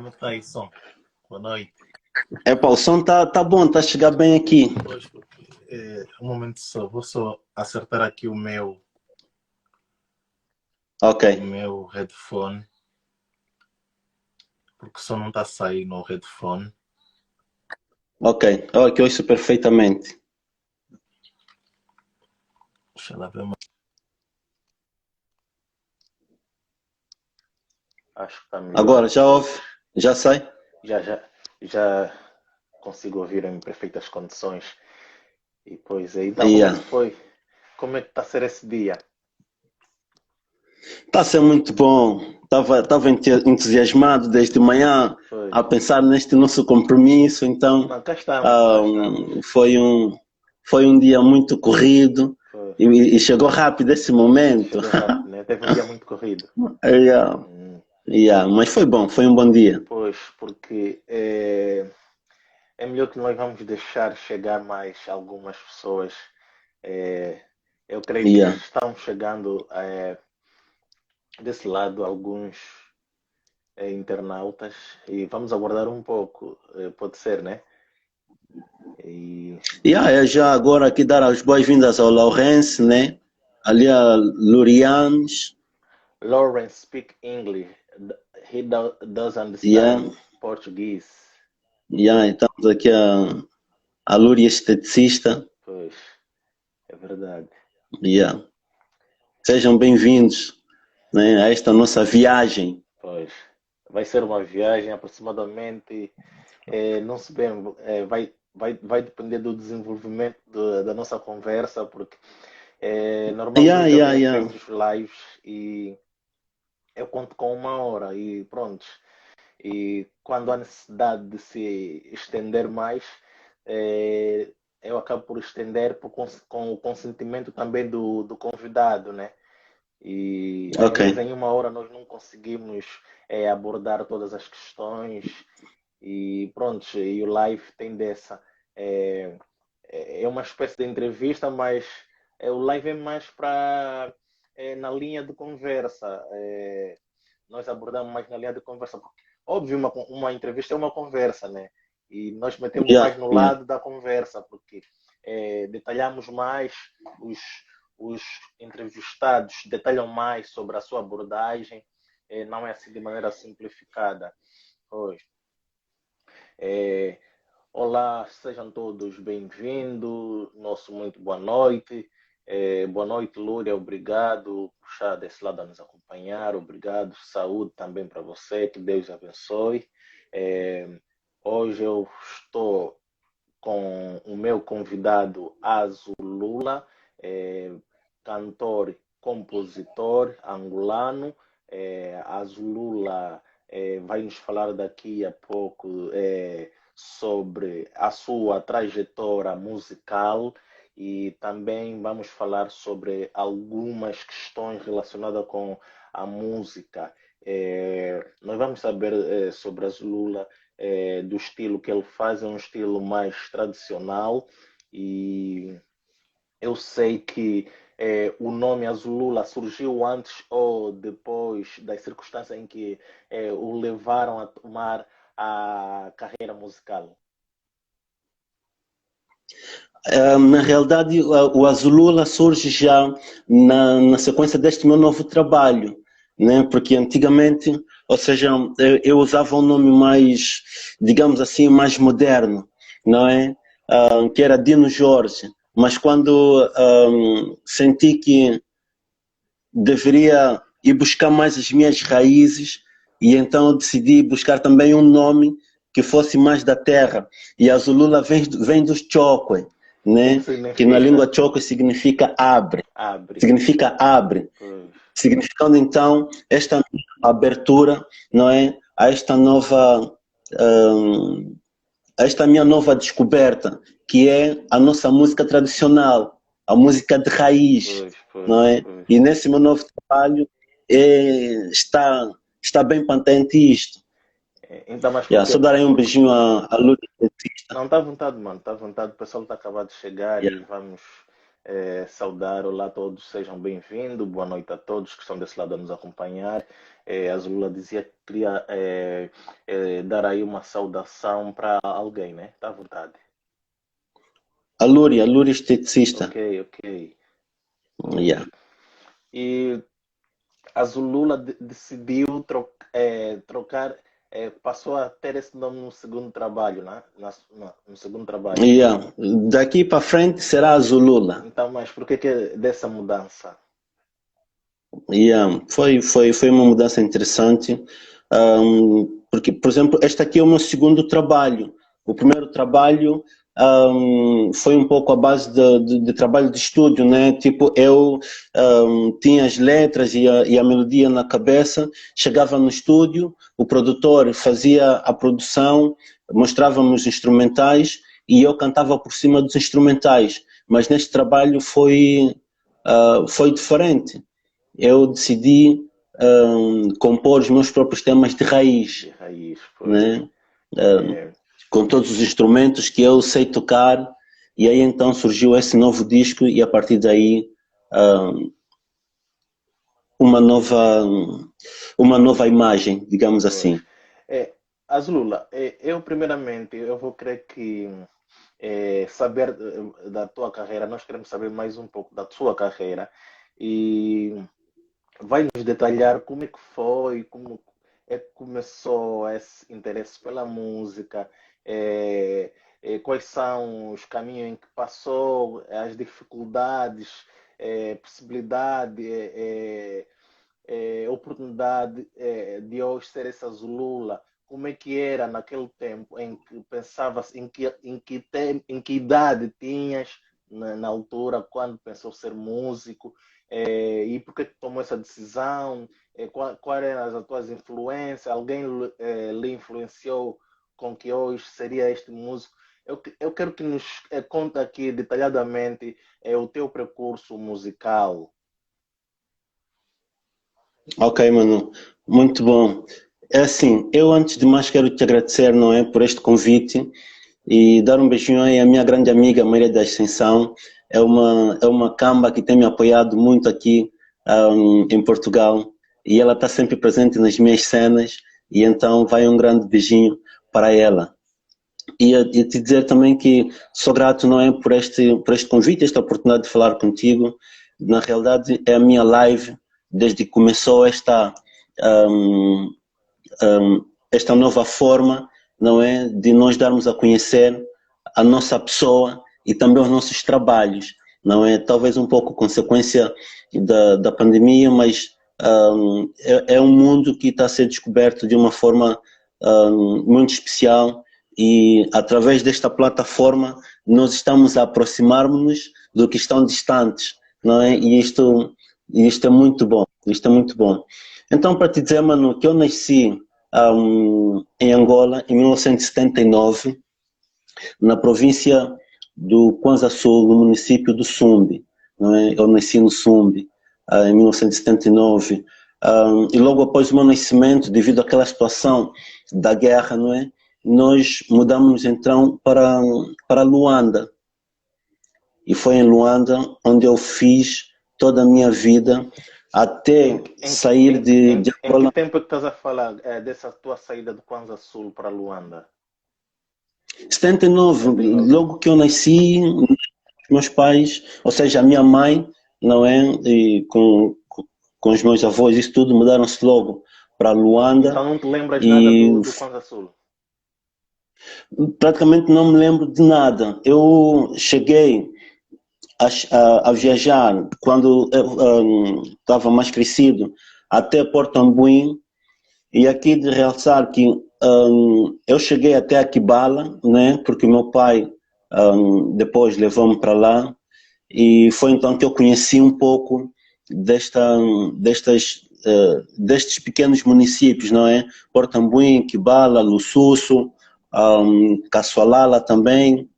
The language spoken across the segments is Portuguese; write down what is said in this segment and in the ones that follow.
como é que tá aí, som? Boa noite. Pá, o som tá bom, tá a chegar bem aqui. Pois, porque, um momento só, vou só acertar aqui Ok, o meu headphone, porque o som não está a sair no headphone. ok. Oh, que eu ouço perfeitamente. Deixa lá ver mais. Acho que está melhor. Agora, já ouve? Já sai? Já consigo ouvir em perfeitas condições. E pois é, então como é Yeah. que foi? Como é que está a ser esse dia? Tá a ser muito bom. Tava entusiasmado desde manhã Pois. a pensar neste nosso compromisso, então Não, cá estamos. foi um dia muito corrido Foi. e chegou rápido esse momento. Chegou rápido, né? Teve um dia muito corrido. Yeah, Hum, yeah. Mas foi bom, foi um bom dia. Pois, porque é melhor que nós vamos deixar chegar mais algumas pessoas. É, eu creio que Yeah. estão chegando desse lado alguns internautas e vamos aguardar um pouco, pode ser, né? E Yeah, é já agora aqui dar as boas-vindas ao Laurence, né? Ali a Lurianes, Lawrence speak English. Does yeah, understand Portuguese. yeah, estamos aqui a Lúria esteticista, Pois, é verdade. yeah. Sejam bem-vindos, né, a esta nossa viagem. Pois, vai ser uma viagem aproximadamente. Não se bem, vai depender do desenvolvimento da nossa conversa, porque Yeah, normalmente eu yeah, tenho yeah. feito os lives e eu conto com uma hora e pronto. E quando há necessidade de se estender mais, eh, eu acabo por estender com o consentimento também do convidado, né? E às Ok. vezes em uma hora nós não conseguimos abordar todas as questões e pronto, e o live tem dessa. É, é uma espécie de entrevista, mas o live é mais para na linha de conversa. Nós abordamos mais na linha de conversa. Óbvio, uma entrevista é uma conversa, né? E nós metemos Yeah, mais no yeah. lado da conversa, porque detalhamos mais, os, os entrevistados detalham mais sobre a sua abordagem, não é assim de maneira simplificada. Pois. É, olá, sejam todos bem-vindos. Nosso muito boa noite. Boa noite, Lúria. Obrigado por estar desse lado a nos acompanhar. Obrigado. Saúde também para você. Que Deus abençoe. É, hoje eu estou com o meu convidado Azulula, cantor, compositor angolano. Azulula vai nos falar daqui a pouco sobre a sua trajetória musical e também vamos falar sobre algumas questões relacionadas com a música. Nós vamos saber sobre a Zulula, do estilo que ele faz, é um estilo mais tradicional e eu sei que o nome Azulula surgiu antes ou depois das circunstâncias em que o levaram a tomar a carreira musical. Na realidade, o Azulula surge já na sequência deste meu novo trabalho, né? Porque antigamente, ou seja, eu usava um nome mais, digamos assim, mais moderno, não é? Que era Dino Jorge. Mas quando senti que deveria ir buscar mais as minhas raízes, e então eu decidi buscar também um nome que fosse mais da terra. E a Zulula vem dos Chokwe, O que é que né? Que na significa língua Chokwe significa abre, abre? significa abre, Pois, significando então esta abertura, não é? Hum, a esta minha nova descoberta, que é a nossa música tradicional, a música de raiz, pois, pois, não é? pois. E nesse meu novo trabalho está bem patente isto. Então, mas Yeah, só porque dar aí um beijinho à Lúcia. não, está à vontade, mano. Está à vontade. O pessoal está acabado de chegar Yeah. e vamos. saudar, olá a todos, sejam bem-vindos, boa noite a todos que estão desse lado a nos acompanhar. A Zulula dizia que queria dar aí uma saudação para alguém, né? Está à vontade. A Lúria esteticista. Ok, ok. Yeah. E a Zulula decidiu trocar, passou a ter esse nome no segundo trabalho, né? No segundo trabalho. Yeah. Daqui para frente será a Zulula. Então, mas por que dessa mudança? Yeah. Foi uma mudança interessante, porque, por exemplo, este aqui é o meu segundo trabalho. O primeiro trabalho foi um pouco a base de trabalho de estúdio, né? Tipo, eu tinha as letras e a melodia na cabeça, chegava no estúdio, o produtor fazia a produção, mostrava-me os instrumentais e eu cantava por cima dos instrumentais. Mas neste trabalho foi diferente. Eu decidi compor os meus próprios temas de raiz, De raiz, né? É, Com todos os instrumentos que eu sei tocar, e aí então surgiu esse novo disco e a partir daí uma nova imagem, digamos pois. assim. Azulula, eu primeiramente, eu vou querer que saber da tua carreira, nós queremos saber mais um pouco da tua carreira e vai nos detalhar como é que foi, como é que começou esse interesse pela música, quais são os caminhos em que passou, as dificuldades, possibilidade, oportunidade de hoje ser essa Zulula, como é que era naquele tempo em que pensavas, em que idade tinhas na altura, quando pensou ser músico, e por que tomou essa decisão, quais eram as tuas influências, alguém lhe influenciou com que hoje seria este músico. Eu quero que nos conte aqui detalhadamente o teu percurso musical. Ok, mano, muito bom. É assim, eu antes de mais quero te agradecer, não é, por este convite e dar um beijinho aí à minha grande amiga Maria da Ascensão. É uma camba que tem me apoiado muito aqui em Portugal e ela está sempre presente nas minhas cenas e então vai um grande beijinho para ela. E te dizer também que sou grato, não é, por este convite, esta oportunidade de falar contigo. Na realidade, é a minha live desde que começou um, esta nova forma, não é, de nós darmos a conhecer a nossa pessoa e também os nossos trabalhos, não é? Talvez um pouco consequência da pandemia, mas é um mundo que está a ser descoberto de uma forma muito especial e através desta plataforma nós estamos a aproximar-nos do que estão distantes, não é? E isto é muito bom, isto é muito bom. Então, para te dizer, mano, que eu nasci em Angola em 1979, na província do Kwanza Sul, no município do Sumbe, não é? Eu nasci no Sumbe em 1979 e logo após o meu nascimento, devido àquela situação da guerra, não é? Nós mudamos então para Luanda e foi em Luanda onde eu fiz toda a minha vida até sair de Em que Angola. tempo é que estás a falar dessa tua saída do Kwanza Sul para Luanda? 79, 79. logo que eu nasci, meus pais, ou seja, a minha mãe, não é? E com os meus avós, isso tudo mudaram-se logo para Luanda Então não te lembras nada e do Kwanza Sul? praticamente não me lembro de nada. Eu cheguei a viajar quando eu estava mais crescido até Porto Ambuim e aqui de realçar que eu cheguei até a Kibala, né? Porque meu pai depois levou-me para lá e foi então que eu conheci um pouco destes pequenos municípios, não é? Porto Ambuim, Kibala, Lususso, Caçoalala também.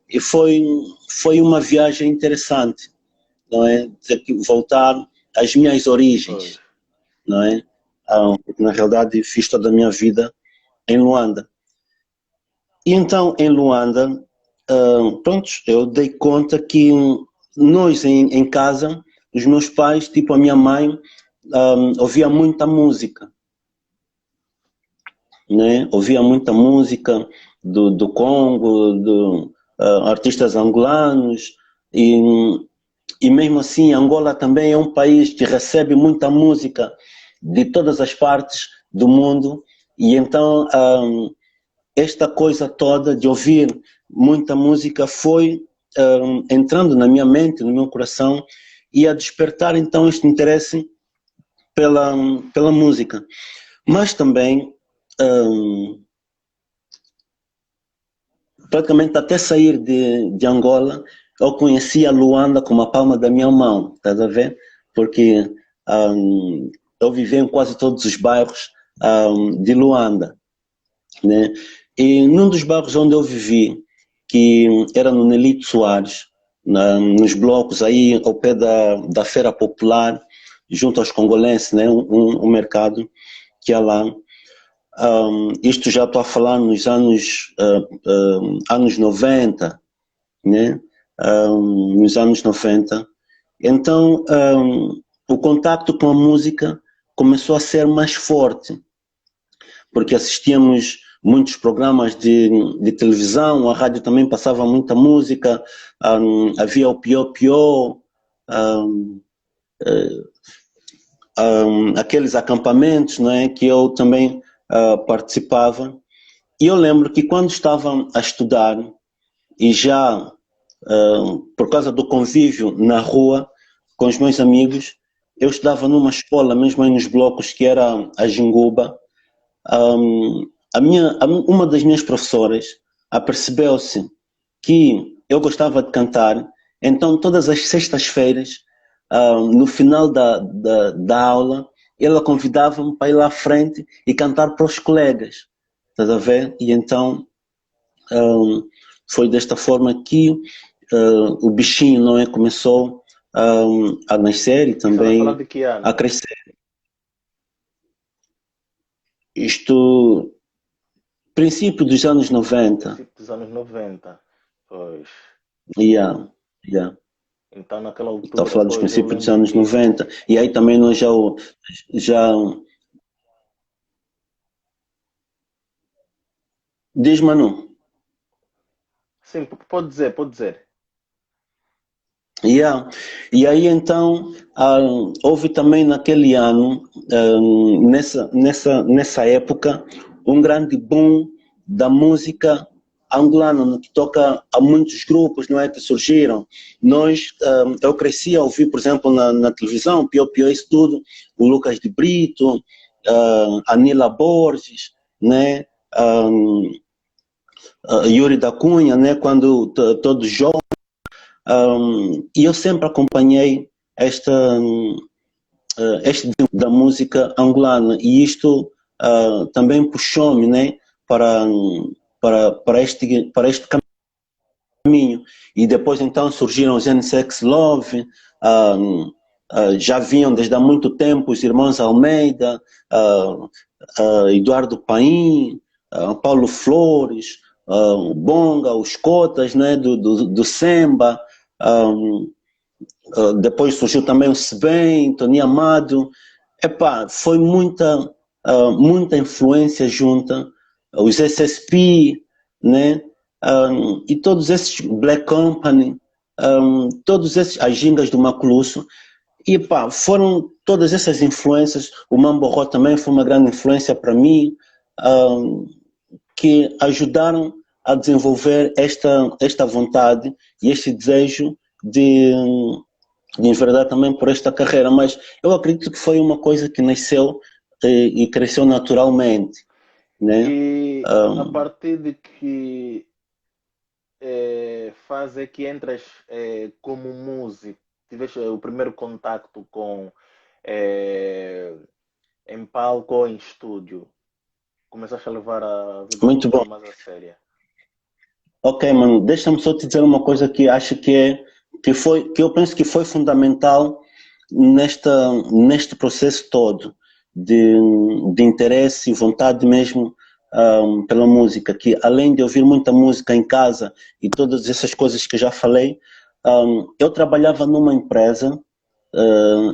E foi uma viagem interessante, não é? Voltar às minhas Pois. origens, não é? Porque na realidade fiz toda a minha vida em Luanda. E então em Luanda, pronto, eu dei conta que nós em casa, os meus pais, tipo a minha mãe, ouvia muita música, né? Ouvia muita música do Congo, artistas angolanos, e mesmo assim Angola também é um país que recebe muita música de todas as partes do mundo, e então esta coisa toda de ouvir muita música foi entrando na minha mente, no meu coração, e a despertar então este interesse pela música. Mas também, praticamente até sair de Angola, eu conhecia Luanda como a palma da minha mão, estás a ver? Porque eu vivi em quase todos os bairros de Luanda, né? E num dos bairros onde eu vivi, que era no Nelito Soares, nos blocos aí ao pé da Feira Popular, junto aos congolenses, né? Um mercado que há lá. Isto já estou a falar nos anos 90, né? Nos anos 90. Então, o contacto com a música começou a ser mais forte, porque assistíamos muitos programas de televisão, a rádio também passava muita música, havia o Pió Pió, aqueles acampamentos, não é, que eu também participava. E eu lembro que quando estava a estudar, e já por causa do convívio na rua com os meus amigos, eu estudava numa escola, mesmo aí nos blocos, que era a Jinguba. Uma das minhas professoras apercebeu-se que eu gostava de cantar, então todas as sextas-feiras, no final da aula, ela convidava-me para ir lá à frente e cantar para os colegas, estás a ver? E então foi desta forma que o bichinho, não é, começou a nascer e também de que ano? a crescer. Isto, princípio dos anos 90. Princípio dos anos 90. Pois. Yeah, yeah. Então, naquela Estou a altura, falar dos pois, eu princípios dos lembro anos que 90. E aí também nós já diz, Manu. sim, pode dizer, pode dizer. Yeah. E aí então houve também naquele ano, nessa época, um grande boom da música angolana, no que toca a muitos grupos, não é, que surgiram. Eu cresci a ouvir, por exemplo, na televisão, Pior Pior, isso tudo, o Lucas de Brito, a Nila Borges, né, Yuri da Cunha, né, quando todos jovens. E eu sempre acompanhei este da música angolana, e isto também puxou-me, né, para este caminho. E depois então surgiram os NSX Love, já vinham desde há muito tempo os irmãos Almeida, Eduardo Paim, Paulo Flores, o Bonga, os Cotas, né, do Semba. Depois surgiu também o Sebem, Tony Amado. Foi muita influência junta, os SSP, né? E todos esses Black Company, todos esses, as gingas do Maculusso, e foram todas essas influências. O Mamborró também foi uma grande influência para mim, que ajudaram a desenvolver esta vontade e este desejo de enveredar também por esta carreira. Mas eu acredito que foi uma coisa que nasceu e cresceu naturalmente, né? E a partir de que fase é que entras como músico? Tiveste o primeiro contacto com em palco ou em estúdio? Começaste a levar a vida Muito bom. mais a séria? Ok, mano, deixa-me só te dizer uma coisa que acho que eu penso que foi fundamental neste processo todo de interesse e vontade mesmo pela música, que além de ouvir muita música em casa e todas essas coisas que já falei, eu trabalhava numa empresa,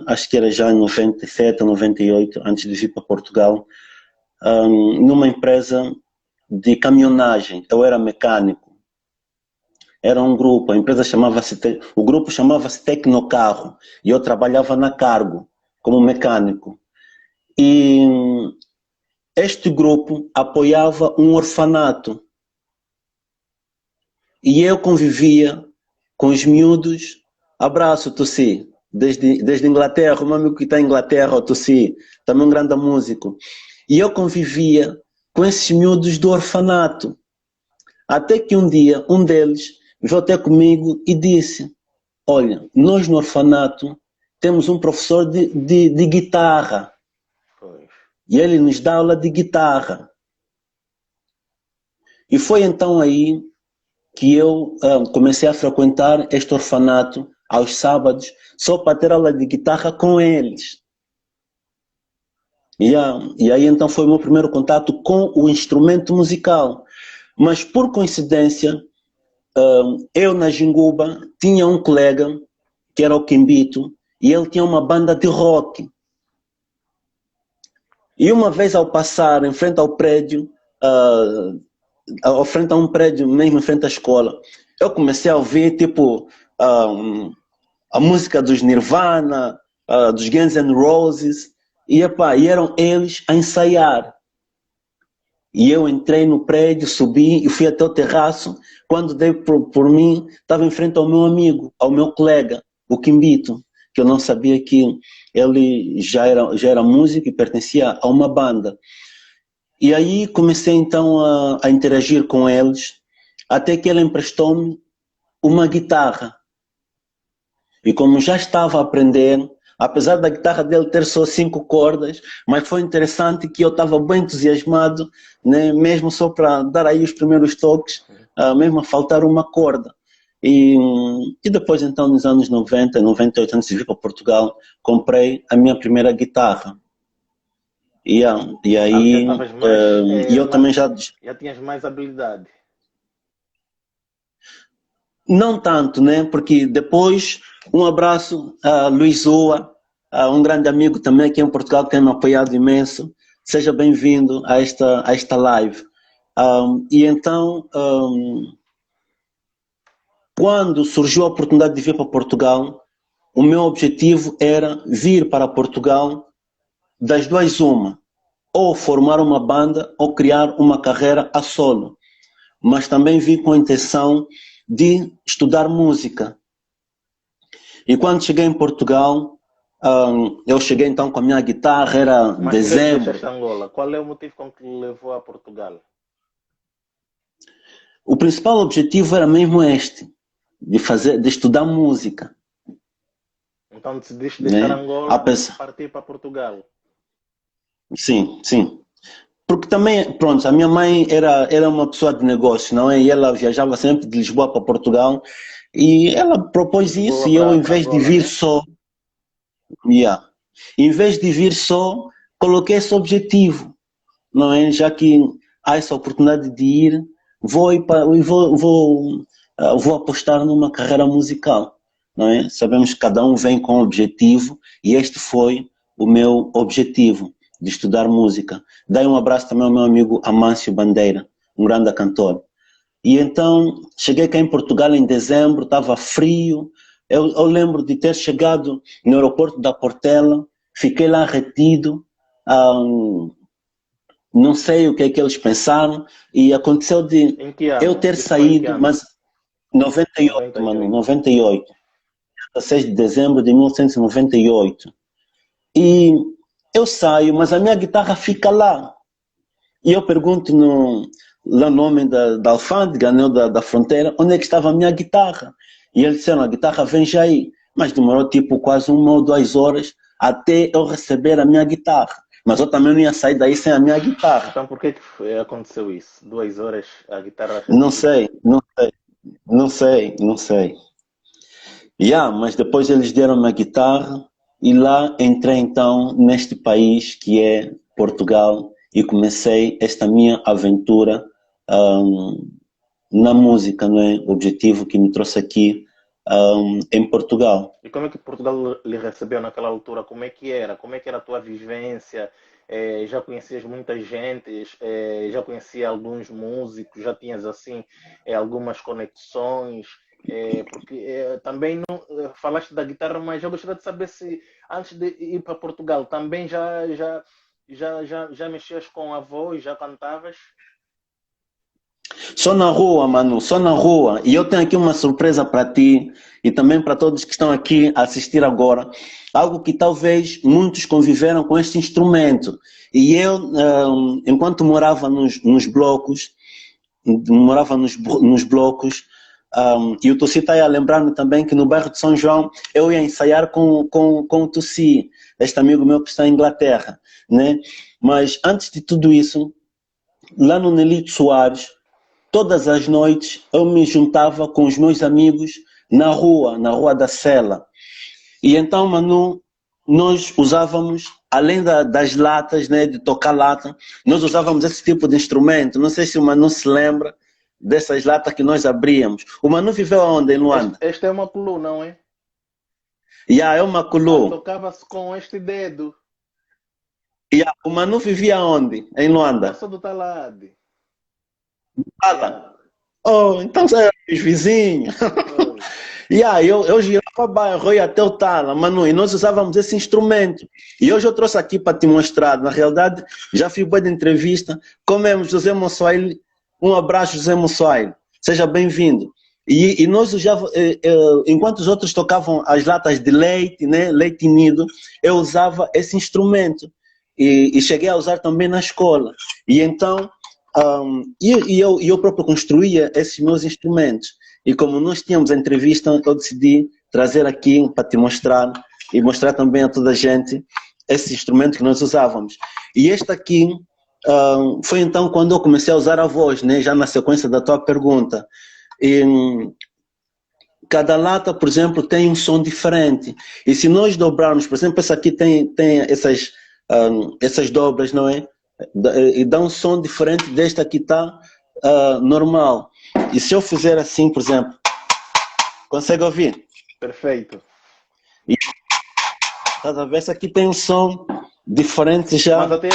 acho que era já em 97, 98, antes de vir para Portugal, numa empresa de caminhonagem. Eu era mecânico. Era um grupo, a empresa chamava-se, o grupo chamava-se Tecnocarro, e eu trabalhava na Cargo, como mecânico. E este grupo apoiava um orfanato. E eu convivia com os miúdos. Abraço, Tossi, desde Inglaterra, o meu amigo que está em Inglaterra, o Tossi, também um grande músico. E eu convivia com esses miúdos do orfanato. Até que um dia, um deles veio até comigo e disse: olha, nós no orfanato temos um professor de guitarra. E ele nos dá aula de guitarra. E foi então aí que eu comecei a frequentar este orfanato aos sábados, só para ter aula de guitarra com eles. E aí então foi o meu primeiro contato com o instrumento musical. Mas por coincidência, eu na Jinguba tinha um colega, que era o Kimbito, e ele tinha uma banda de rock. E uma vez ao passar em frente ao prédio, ao frente a um prédio, mesmo em frente à escola, eu comecei a ouvir tipo a música dos Nirvana, dos Guns N' Roses, e eram eles a ensaiar. E eu entrei no prédio, subi e fui até o terraço. Quando dei por mim, estava em frente ao meu amigo, ao meu colega, o Kimbito, que eu não sabia que ele já era músico e pertencia a uma banda. E aí comecei então a interagir com eles, até que ele emprestou-me uma guitarra. E como já estava a aprender, apesar da guitarra dele ter só 5 cordas, mas foi interessante que eu estava bem entusiasmado, né, mesmo só para dar aí os primeiros toques, mesmo a faltar uma corda. E depois então nos anos 90, 98, antes de vir para Portugal, comprei a minha primeira guitarra. E aí eu também já tinhas mais habilidade. Não tanto, né? Porque depois, um abraço a Luiz Oa, um grande amigo também aqui em Portugal que tem me apoiado imenso. Seja bem-vindo a esta live. E então, quando surgiu a oportunidade de vir para Portugal, o meu objetivo era vir para Portugal das duas uma, ou formar uma banda ou criar uma carreira a solo. Mas também vim com a intenção de estudar música. E quando cheguei em Portugal, eu cheguei então com a minha guitarra, era dezembro. Mas Angola, qual é o motivo com que lhe levou a Portugal? O principal objetivo era mesmo este, de estudar música. Então decidiste deixar Angola e partir para Portugal? Sim, sim. Porque também, pronto, a minha mãe era uma pessoa de negócio, não é? E ela viajava sempre de Lisboa para Portugal e ela propôs isso e eu, em vez de vir só, em vez de vir só, coloquei esse objetivo, não é? Já que há essa oportunidade de ir, vou apostar numa carreira musical, não é? Sabemos que cada um vem com um objetivo e este foi o meu objetivo, de estudar música. Dei um abraço também ao meu amigo Amâncio Bandeira, um grande cantor. E então, cheguei cá em Portugal em dezembro, estava frio. Eu lembro de ter chegado no aeroporto da Portela, fiquei lá retido, não sei o que é que eles pensaram, e aconteceu de eu ter saído, mas 98, mano, 98. 16 de dezembro de 1998. E eu saio, mas a minha guitarra fica lá. E eu pergunto lá no homem da alfândega, né, da fronteira, onde é que estava a minha guitarra? E eles disseram, a guitarra vem já aí. Mas demorou tipo quase 1 ou 2 horas até eu receber a minha guitarra. Mas eu também não ia sair daí sem a minha guitarra. Então por que aconteceu isso? 2 horas a guitarra... Não sei. Mas depois eles deram-me a guitarra e lá entrei então neste país que é Portugal e comecei esta minha aventura na música, não é? O objetivo que me trouxe aqui em Portugal. E como é que Portugal lhe recebeu naquela altura? Como é que era? Como é que era a tua vivência? Já conhecias muita gente? Já conhecia alguns músicos? Já tinhas assim algumas conexões? Porque também não, falaste da guitarra, mas eu gostaria de saber se antes de ir para Portugal também já mexias com a voz, já cantavas? Só na rua, Manu, só na rua. E eu tenho aqui uma surpresa para ti e também para todos que estão aqui a assistir agora. Algo que talvez muitos conviveram com este instrumento. E eu, enquanto morava nos blocos, nos blocos, e o Tussi está aí a lembrar-me também que no bairro de São João eu ia ensaiar com o Tussi, este amigo meu que está em Inglaterra, né? Mas antes de tudo isso, lá no Nelito Soares, todas as noites eu me juntava com os meus amigos na Rua da Sela. E então, Manu, nós usávamos, além das latas, né, de tocar lata, nós usávamos esse tipo de instrumento. Não sei se o Manu se lembra dessas latas que nós abríamos. O Manu viveu onde, em Luanda? Este é uma colu, não é? É uma culu. Tocava-se com este dedo. O Manu vivia onde, em Luanda? Eu sou do Talade. Oh, então você é os vizinhos. Eu girava bairro, ia até o Tala, Manu, e nós usávamos esse instrumento. E hoje eu trouxe aqui para te mostrar. Na realidade, já fui boa de entrevista. Comemos José Mossoaile. Um abraço, José Mossoaile. Seja bem-vindo. E nós usávamos, enquanto os outros tocavam as latas de leite, né, leite nido, eu usava esse instrumento. E cheguei a usar também na escola. E então, eu próprio construía esses meus instrumentos. E como nós tínhamos a entrevista, eu decidi trazer aqui para te mostrar e mostrar também a toda a gente esse instrumento que nós usávamos. E este aqui foi então quando eu comecei a usar a voz, né, já na sequência da tua pergunta. E, cada lata, por exemplo, tem um som diferente. E se nós dobrarmos, por exemplo, essa aqui tem essas dobras, não é? E dá um som diferente desta que está normal. E se eu fizer assim, por exemplo, consegue ouvir? Perfeito. Cada vez aqui tem um som diferente já. Mas até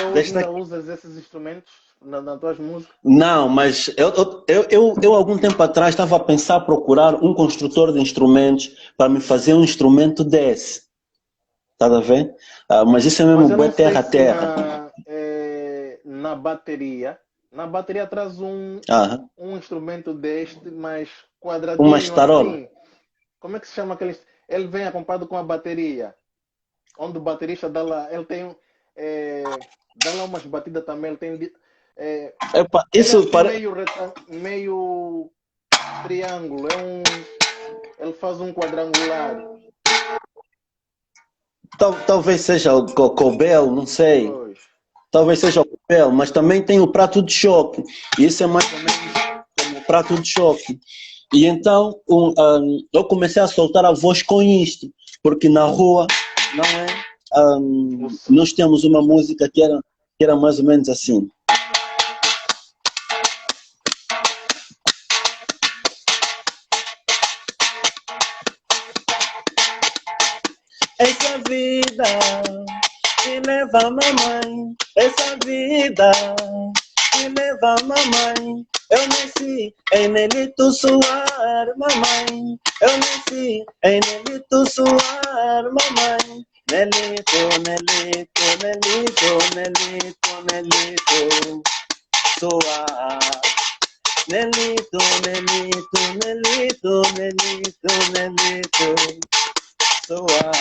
hoje ainda usas esses instrumentos nas tuas músicas? Não, mas eu algum tempo atrás estava a pensar procurar um construtor de instrumentos para me fazer um instrumento desse. Está a ver? Mas isso é mesmo boa terra a terra. Na bateria traz um instrumento deste, mas quadradinho uma estarola. Assim. Como é que se chama aquele? Ele vem acompanhado com a bateria, onde o baterista dá lá, ele tem dá lá umas batidas também, ele tem isso parece meio triângulo, ele faz um quadrangular. Talvez seja o cobel, não sei. Pois. Talvez seja o cobel, mas também tem o prato de choque. E isso é mais ou menos como o prato de choque. E então eu comecei a soltar a voz com isto, porque na rua não é. Nós temos uma música que era mais ou menos assim. Essa vida que leva a mamãe, essa vida que leva a mamãe. Eu nasci em Nelito Soar, mamãe. Eu nasci em Nelito Soar, mamãe. Nelito, Nelito, Nelito, Nelito, Nelito Soar. Nelito, Nelito, Nelito, Nelito, Nelito Soar.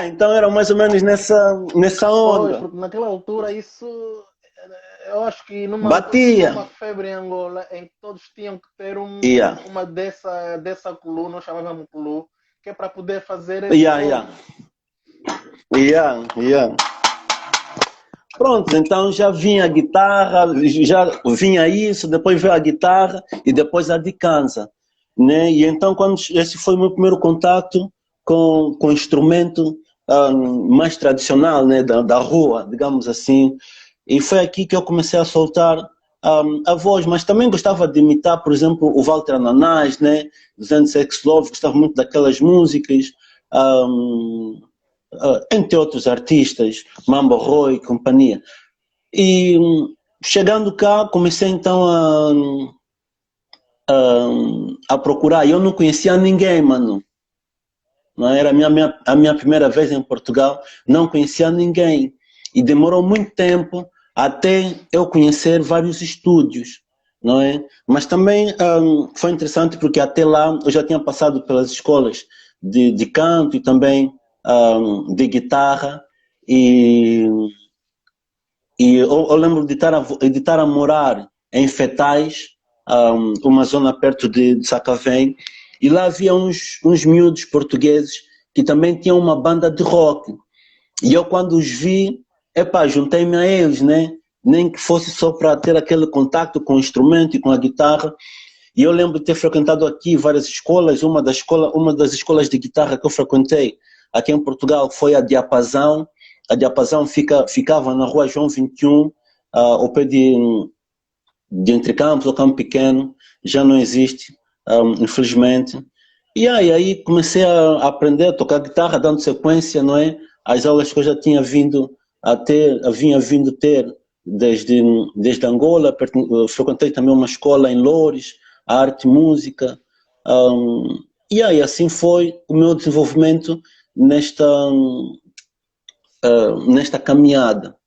Então era mais ou menos nessa onda. Pois, porque naquela altura isso, eu acho que numa febre em Angola, em que todos tinham que ter uma dessa culu, nós chamávamos culu, que é para poder fazer Pronto, então já vinha a guitarra, já vinha isso, depois veio a guitarra e depois a dicanza, né? E então esse foi o meu primeiro contato com o instrumento mais tradicional, né, da rua, digamos assim. E foi aqui que eu comecei a soltar a voz, mas também gostava de imitar, por exemplo, o Walter Ananás, né? 200 Love, gostava muito daquelas músicas, entre outros artistas, Mambo Roy, companhia. E chegando cá, comecei então a procurar. Eu não conhecia ninguém, mano. Não era a minha primeira vez em Portugal, não conhecia ninguém. E demorou muito tempo até eu conhecer vários estúdios, não é? Mas também foi interessante porque até lá eu já tinha passado pelas escolas de canto e também de guitarra e eu lembro de estar a morar em Fetais, uma zona perto de Sacavém, e lá havia uns miúdos portugueses que também tinham uma banda de rock. E eu quando os vi, juntei-me a eles, né? Nem que fosse só para ter aquele contato com o instrumento e com a guitarra. E eu lembro de ter frequentado aqui várias escolas, uma das escolas de guitarra que eu frequentei aqui em Portugal foi a Diapasão. A Diapasão ficava na rua João 21, ao pé de Entre Campos, ou Campo Pequeno, já não existe, infelizmente. E aí comecei a aprender a tocar guitarra, dando sequência, não é? Às aulas que eu já tinha vinha vindo ter desde Angola, frequentei também uma escola em Loures, arte e música, e aí assim foi o meu desenvolvimento nesta caminhada.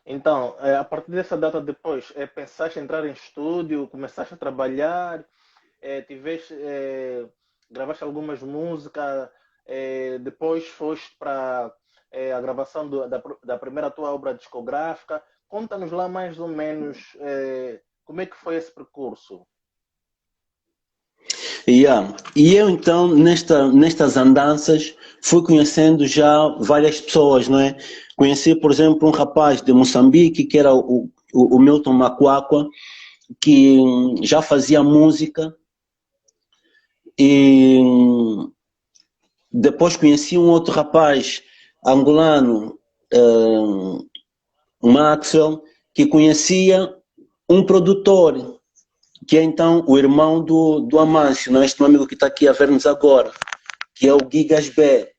Então, a partir dessa data depois, pensaste em entrar em estúdio, começaste a trabalhar, gravaste algumas músicas, depois foste para a gravação da primeira tua obra discográfica. Conta-nos lá mais ou menos como é que foi esse percurso. Yeah. E eu então, nestas andanças, fui conhecendo já várias pessoas, não é? Conheci, por exemplo, um rapaz de Moçambique, que era o Milton Macuacua, que já fazia música. E depois conheci um outro rapaz angolano, Maxwell, que conhecia um produtor, que é então o irmão do Amâncio, não é? Este meu amigo que está aqui a ver-nos agora, que é o Gigas B.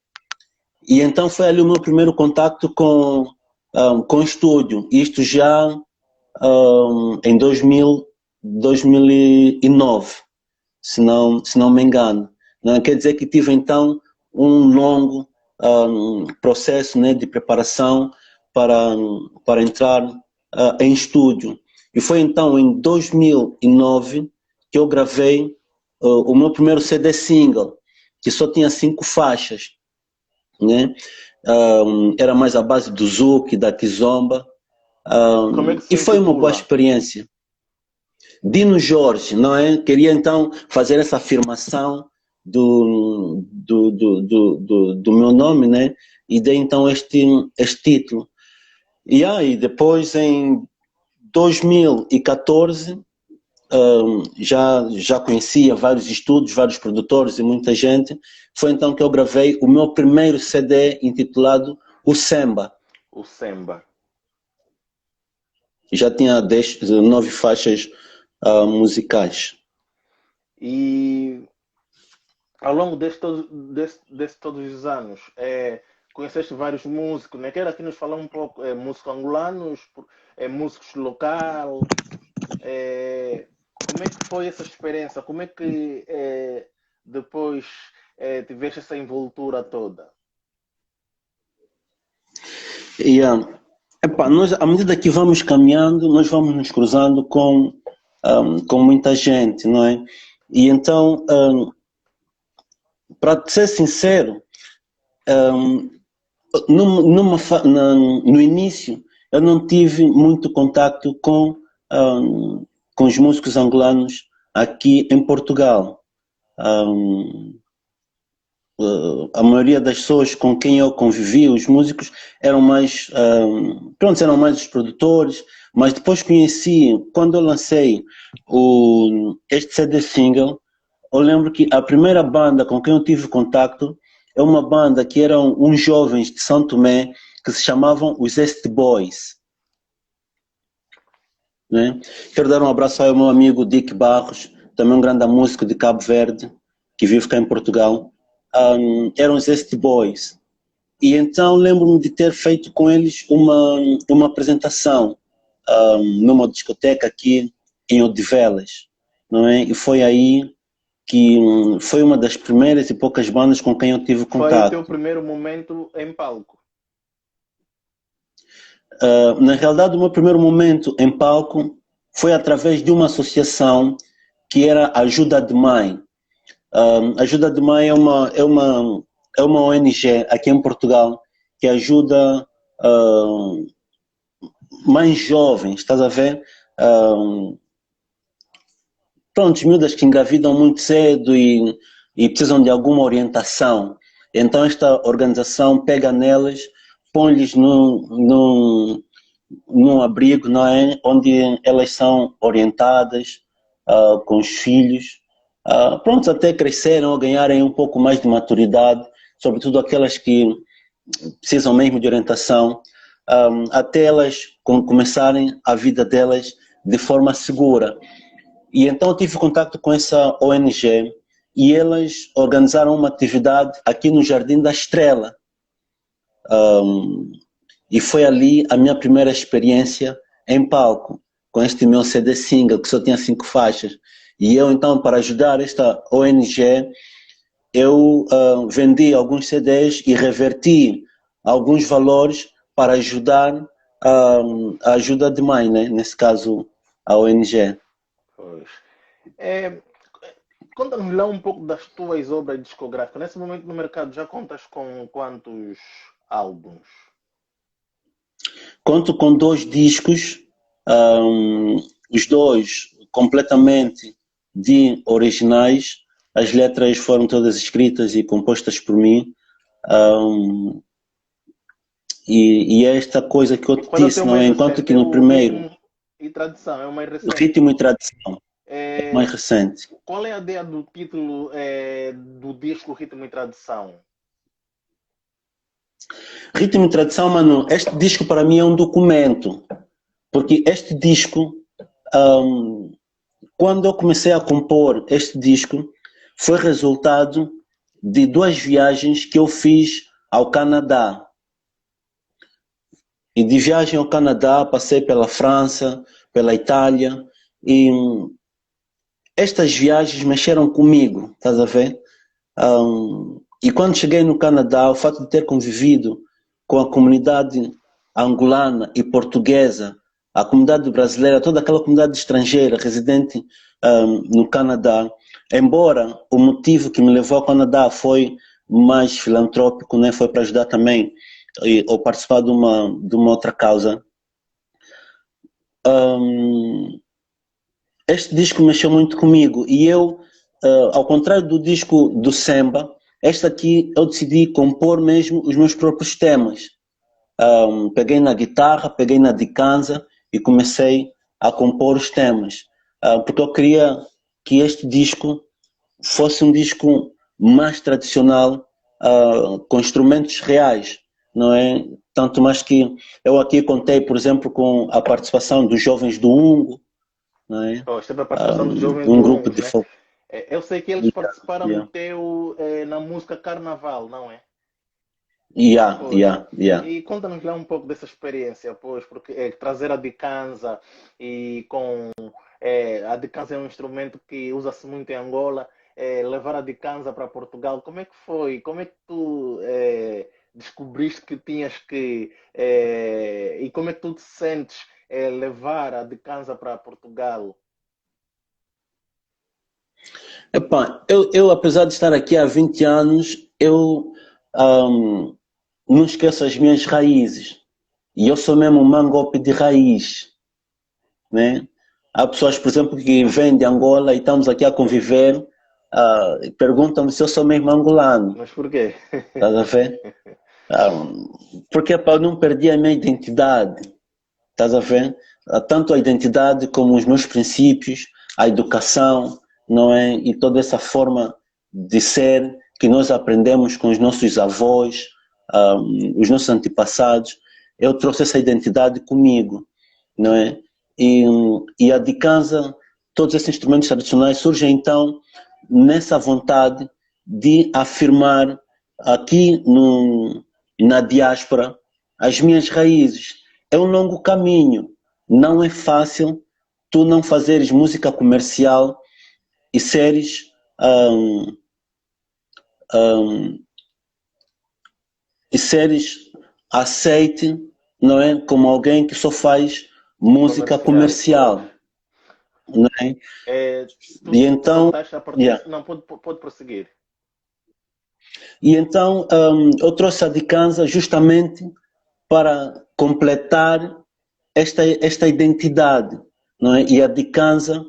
E então foi ali o meu primeiro contato com o estúdio, isto já em 2009, se não me engano. Não, quer dizer que tive então um longo processo, né, de preparação para entrar em estúdio. E foi então em 2009 que eu gravei o meu primeiro CD single, que só tinha 5 faixas, né? Era mais a base do Zouk, da Kizomba, e foi uma boa experiência. Dino Jorge, não é? Queria então fazer essa afirmação do meu nome, né? E dei então este título. E aí depois em 2014 já conhecia vários estúdios, vários produtores e muita gente. Foi então que eu gravei o meu primeiro CD intitulado O Semba. O Semba. Já tinha 9 faixas musicais. E ao longo desses todos os anos, conheceste vários músicos, né? Quero aqui nos falar um pouco, músicos angolanos, músicos locais. Como é que foi essa experiência? Como é que depois tiveste essa envoltura toda? Nós, à medida que vamos caminhando, nós vamos nos cruzando com muita gente, não é? E então, para ser sincero, no início eu não tive muito contato com os músicos angolanos aqui em Portugal. A maioria das pessoas com quem eu convivi, os músicos, eram mais os produtores, mas depois conheci, quando eu lancei este CD single, eu lembro que a primeira banda com quem eu tive contato é uma banda que eram uns jovens de São Tomé que se chamavam os Est Boys. né? Quero dar um abraço ao meu amigo Dick Barros, também um grande músico de Cabo Verde, que vive cá em Portugal. Eram os Zesty Boys. E então lembro-me de ter feito com eles uma apresentação numa discoteca aqui em Odivelas, não é? E foi aí que foi uma das primeiras e poucas bandas com quem eu tive Foi o teu contato. primeiro momento em palco? Na realidade, o meu primeiro momento em palco foi através de uma associação que era Ajuda de Mãe. Ajuda de Mãe é uma ONG aqui em Portugal que ajuda mães jovens, estás a ver? Pronto, miúdas que engravidam muito cedo e precisam de alguma orientação. Então esta organização pega nelas, põe-lhes num abrigo, não é? Onde elas são orientadas com os filhos, pronto, até crescerem ou ganharem um pouco mais de maturidade, sobretudo aquelas que precisam mesmo de orientação, até elas começarem a vida delas de forma segura. E então eu tive contato com essa ONG e elas organizaram uma atividade aqui no Jardim da Estrela. E foi ali a minha primeira experiência em palco, com este meu CD single, que só tinha 5 faixas. E eu então, para ajudar esta ONG, eu vendi alguns CDs e reverti alguns valores para ajudar a Ajuda de Mãe, né? Nesse caso a ONG. Pois. É, conta-nos lá um pouco das tuas obras discográficas. Nesse momento no mercado já contas com quantos álbuns? Conto com 2 discos, os 2 completamente de originais. As letras foram todas escritas e compostas por mim. E é esta coisa que eu E te qual é o disse, teu não é? mais Enquanto recente? que É no o primeiro, Ritmo e Tradição, é o mais recente. ritmo e tradição, é É, mais recente. qual é a ideia do título do disco Ritmo e Tradição? Ritmo e tradição, mano, este disco para mim é um documento, porque este disco, quando eu comecei a compor este disco, foi resultado de 2 viagens que eu fiz ao Canadá. E de viagem ao Canadá, passei pela França, pela Itália, e estas viagens mexeram comigo, estás a ver? E quando cheguei no Canadá, o fato de ter convivido com a comunidade angolana e portuguesa, a comunidade brasileira, toda aquela comunidade estrangeira residente no Canadá, embora o motivo que me levou ao Canadá foi mais filantrópico, né? Foi para ajudar também ou participar de uma outra causa. Este disco mexeu muito comigo e eu, ao contrário do disco do Semba, este aqui eu decidi compor mesmo os meus próprios temas. Peguei na guitarra, peguei na dicanza e comecei a compor os temas, porque eu queria que este disco fosse um disco mais tradicional, com instrumentos reais, não é? Tanto mais que eu aqui contei, por exemplo, com a participação dos Jovens do Ungo, não é? Oh, esteve a participação dos Jovens Um do grupo Ungos, de né? folk. Eu sei que eles Yeah, participaram no yeah, teu, na música Carnaval, não é? yeah, Pois. yeah, yeah. E conta-nos lá um pouco dessa experiência, pois, porque trazer a dicanza e com a dicanza é um instrumento que usa-se muito em Angola, levar a dicanza para Portugal, como é que foi? Como é que tu descobriste que tinhas que e como é que tu te sentes levar a dicanza para Portugal? Epá, eu, apesar de estar aqui há 20 anos, eu ahm, não esqueço as minhas raízes. E eu sou mesmo um mangope de raiz, né? Há pessoas, por exemplo, que vêm de Angola e estamos aqui a conviver, e perguntam-me se eu sou mesmo angolano, Mas porquê? estás a ver? Ah, porque epá, eu não perdi a minha identidade, estás a ver? Tanto a identidade como os meus princípios, a educação, não é? E toda essa forma de ser que nós aprendemos com os nossos avós, os nossos antepassados. Eu trouxe essa identidade comigo, não é? e, e a dikansa, todos esses instrumentos tradicionais surgem então nessa vontade de afirmar aqui na diáspora as minhas raízes. É um longo caminho, não é fácil tu não fazeres música comercial e seres aceite, não é, como alguém que só faz música comercial, não é? Tu E então, saltaste a parte... Não, pode prosseguir. E então eu trouxe a dikansa justamente para completar esta identidade, não é? E a dikansa,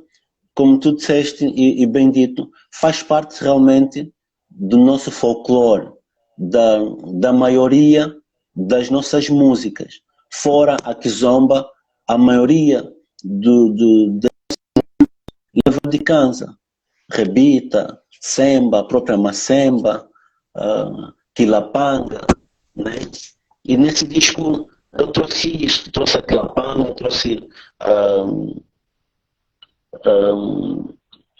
como tu disseste e bem dito, faz parte realmente do nosso folclore, da maioria das nossas músicas. Fora a kizomba, a maioria da leva dikansa, rebita, semba, a própria macemba, quilapanga, né? E nesse disco eu trouxe isso, trouxe a quilapanga, trouxe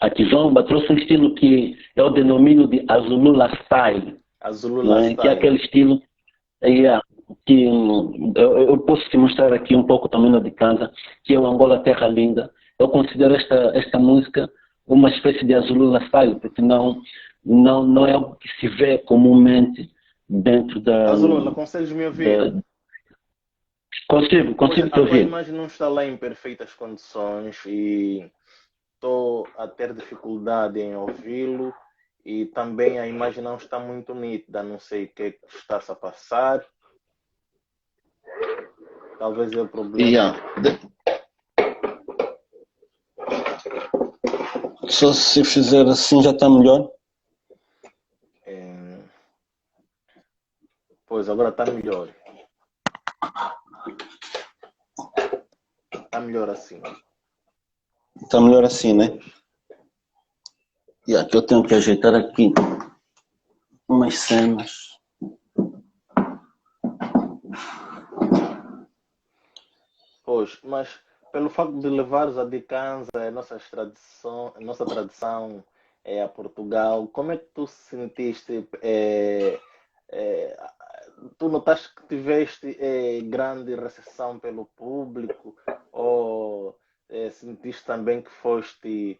a kizomba, trouxe um estilo que eu denomino de Azulula Style, Azulula Style. Que é aquele estilo que eu posso te mostrar aqui um pouco também na dikansa, que é o Angola Terra Linda. Eu considero esta música uma espécie de Azulula Style, porque não é algo que se vê comumente dentro da... Azulula, consegues me ouvir? Consigo te ouvir. A tua imagem não está lá em perfeitas condições e estou a ter dificuldade em ouvi-lo e também a imagem não está muito nítida, não sei o que é que está-se a passar. Talvez é o problema. Só se fizer assim já está melhor? Pois, agora está melhor. Está melhor assim. Está melhor assim, né? E aqui eu tenho que ajeitar aqui umas cenas. Pois, mas pelo facto de levares a dikansa, a nossa tradição a Portugal, como é que tu sentiste? Tu notaste que tiveste grande recepção pelo público ou sentiste também que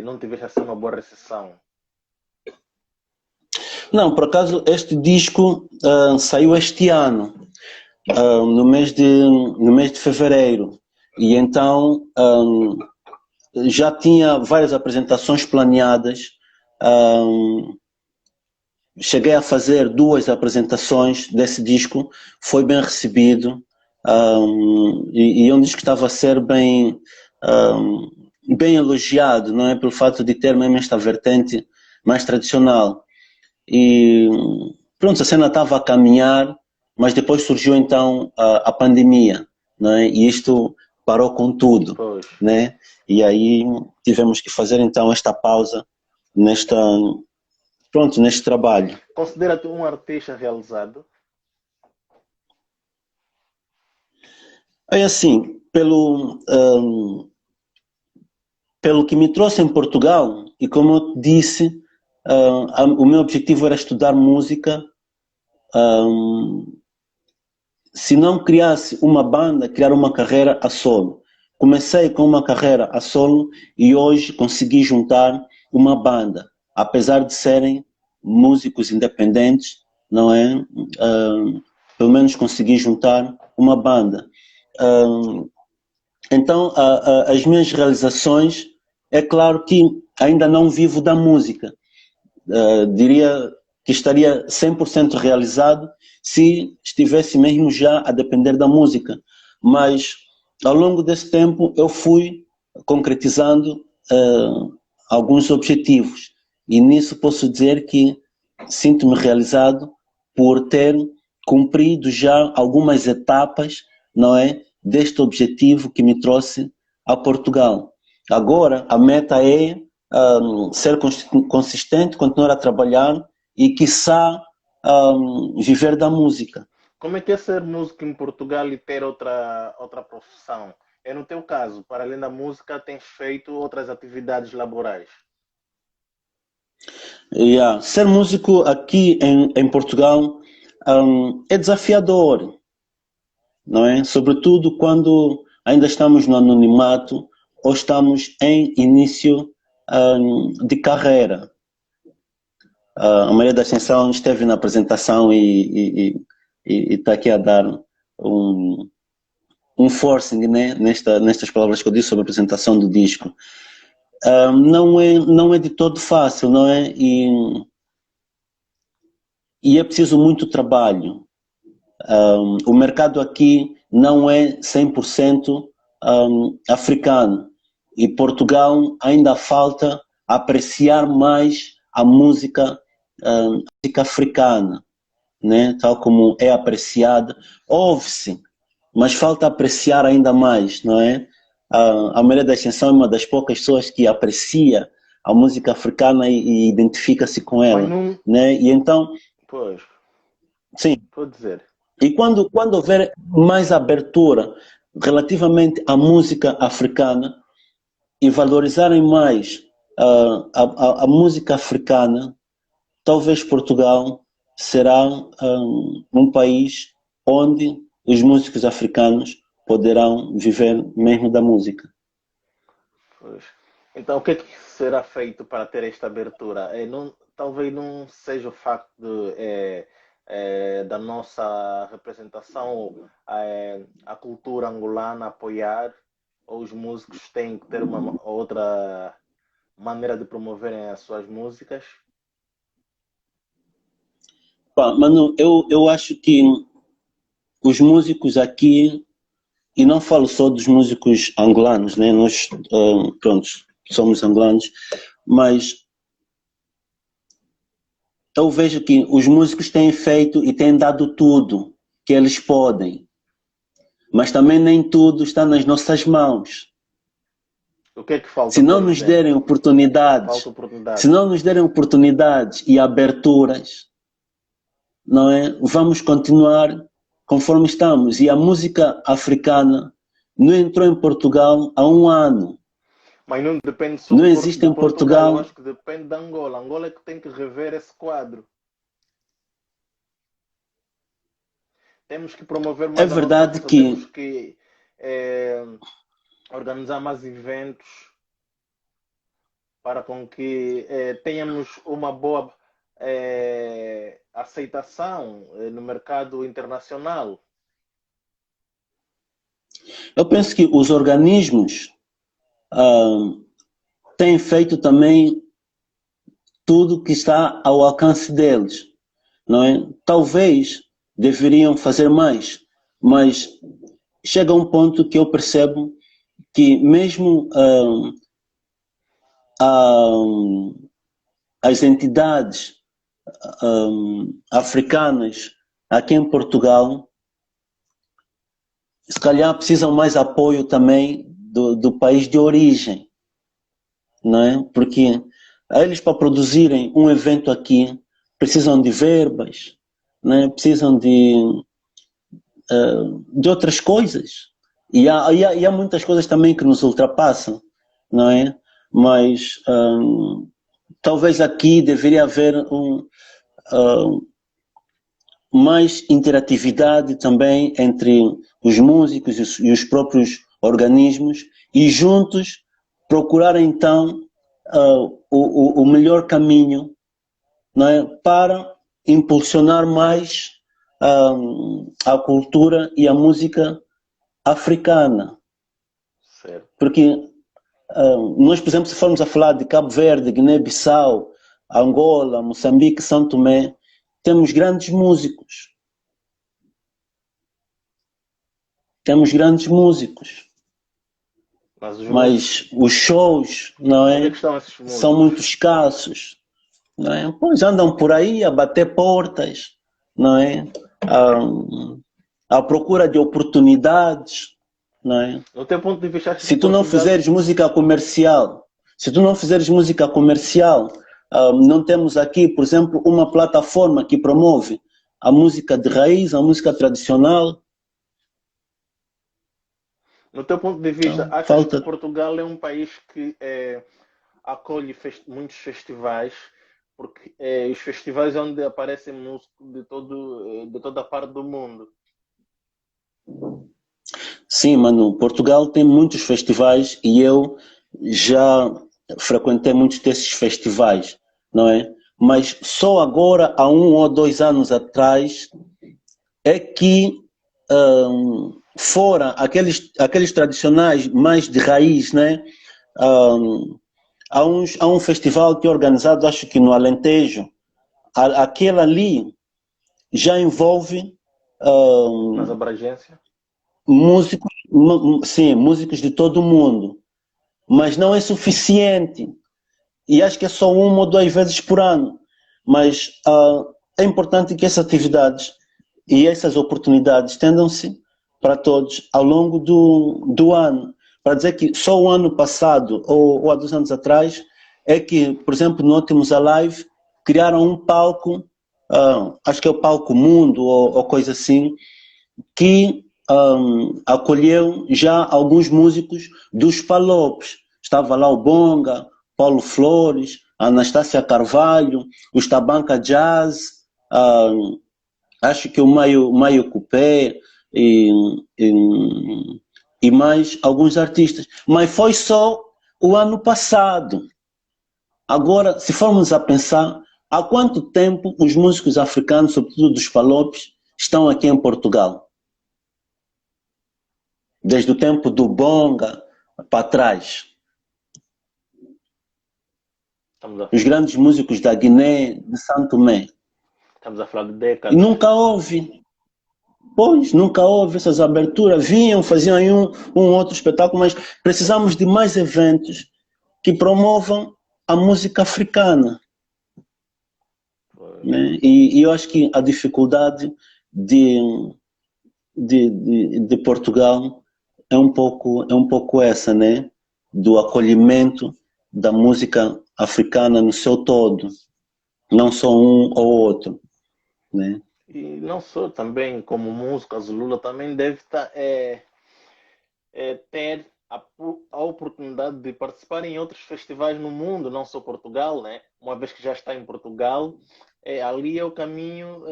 não tiveste assim uma boa recepção? Não, por acaso este disco saiu este ano, no mês de fevereiro, e então já tinha várias apresentações planeadas. Cheguei a fazer 2 apresentações desse disco, foi bem recebido, e é um disco que estava a ser bem elogiado, não é, pelo fato de ter mesmo esta vertente mais tradicional. E pronto, a cena estava a caminhar, mas depois surgiu então a pandemia, não é? E isto parou com tudo, né? E aí tivemos que fazer então esta pausa neste trabalho. Considera-te um artista realizado? É assim, pelo que me trouxe em Portugal, e como eu disse, o meu objetivo era estudar música. Se não criasse uma banda, criar uma carreira a solo. Comecei com uma carreira a solo e hoje consegui juntar uma banda, apesar de serem músicos independentes, não é? Pelo menos consegui juntar uma banda. Então, as minhas realizações, é claro que ainda não vivo da música. Diria que estaria 100% realizado se estivesse mesmo já a depender da música. Mas, ao longo desse tempo, eu fui concretizando alguns objetivos. E nisso posso dizer que sinto-me realizado por ter cumprido já algumas etapas, não é, deste objetivo que me trouxe a Portugal. Agora, a meta é ser consistente, continuar a trabalhar e, quiçá, viver da música. Como é que é ser músico em Portugal e ter outra profissão? no teu caso, para além da música, tens feito outras atividades laborais? Yeah. Ser músico aqui em Portugal é desafiador, não é? Sobretudo quando ainda estamos no anonimato ou estamos em início de carreira. A Maria da Ascensão esteve na apresentação e está aqui a dar um forcing, né, nestas palavras que eu disse sobre a apresentação do disco. Não é de todo fácil, não é? E é preciso muito trabalho. O mercado aqui não é 100% africano e Portugal ainda falta apreciar mais a música africana, né? Tal como é apreciada. Ouve-se, mas falta apreciar ainda mais, não é? A Maria da Ascensão é uma das poucas pessoas que aprecia a música africana e identifica-se com Mas ela, não. né? E então, Pois, sim. vou dizer. E quando houver mais abertura relativamente à música africana e valorizarem mais a música africana, talvez Portugal será um país onde os músicos africanos poderão viver mesmo da música. Pois. Então, o que é que será feito para ter esta abertura? Talvez não seja o facto da nossa representação, a cultura angolana apoiar, ou os músicos têm que ter uma outra maneira de promoverem as suas músicas. Pá, mano, eu acho que os músicos aqui, e não falo só dos músicos angolanos, né? Nós, pronto, somos angolanos, mas eu vejo que os músicos têm feito e têm dado tudo que eles podem, mas também nem tudo está nas nossas mãos. O que é que falta? Se não nos derem oportunidades, se não nos derem oportunidades e aberturas, não é? Vamos continuar conforme estamos. E a música africana não entrou em Portugal há 1 ano. Mas não depende só não existe em Portugal. Eu acho que depende da Angola. Angola é que tem que rever esse quadro. Temos que promover mais. É verdade que temos que organizar mais eventos para com que tenhamos uma boa aceitação no mercado internacional. Eu penso que os organismos têm feito também tudo que está ao alcance deles, não é? Talvez deveriam fazer mais, mas chega um ponto que eu percebo que mesmo as entidades africanas aqui em Portugal se calhar precisam mais apoio também do país de origem, não é? Porque eles, para produzirem um evento aqui, precisam de verbas, né? Precisam de outras coisas. E há muitas coisas também que nos ultrapassam, não é? Mas talvez aqui deveria haver mais interatividade também entre os músicos e os próprios organismos e juntos procurar então o melhor caminho, não é? Para impulsionar mais a cultura e a música africana. Certo. Porque nós, por exemplo, se formos a falar de Cabo Verde, Guiné-Bissau, Angola, Moçambique, São Tomé, temos grandes músicos. Temos grandes músicos. Mas os shows, não é? São muito escassos. Não é? Pois andam por aí a bater portas, não é? À procura de oportunidades, não é? No teu ponto de vista, se tu não fizeres música comercial, não temos aqui, por exemplo, uma plataforma que promove a música de raiz, a música tradicional. No teu ponto de vista, Então, achas que falta. Portugal é um país que acolhe muitos festivais? Porque os festivais é onde aparecem músicos de toda a parte do mundo. Sim, mano, Portugal tem muitos festivais e eu já frequentei muitos desses festivais, não é? Mas só agora, há 1 ou 2 anos atrás, é que fora aqueles tradicionais mais de raiz, né? Hum, há um festival que é organizado, acho que no Alentejo. Aquele ali já envolve Mas hum, abrangência? músicos, sim, músicos de todo o mundo, mas não é suficiente. E acho que é só 1 ou 2 vezes por ano. Mas é importante que essas atividades e essas oportunidades tendam-se para todos ao longo do ano. Para dizer que só o ano passado ou há 2 anos atrás é que, por exemplo, no Ótimos Alive criaram um palco, acho que é o Palco Mundo ou coisa assim, que acolheu já alguns músicos dos Palopes. Estava lá o Bonga, Paulo Flores, a Anastácia Carvalho, os Tabanca Jazz, acho que o Maio Cupé e, e, e mais alguns artistas. Mas foi só o ano passado. Agora, se formos a pensar, há quanto tempo os músicos africanos, sobretudo dos Palopes, estão aqui em Portugal? Desde o tempo do Bonga para trás. Estamos a Os falar, grandes músicos da Guiné, de Santo Tomé. estamos a falar de E décadas. nunca houve, pois, nunca houve essas aberturas. Vinham, faziam aí um outro espetáculo, mas precisamos de mais eventos que promovam a música africana. Pois. Né? E eu acho que a dificuldade de, de Portugal é um pouco essa, né? Do acolhimento da música africana no seu todo, não só um ou outro, né? E não só também como músico, a Zulula também deve ter a oportunidade de participar em outros festivais no mundo, não só Portugal, né? Uma vez que já está em Portugal, ali é o caminho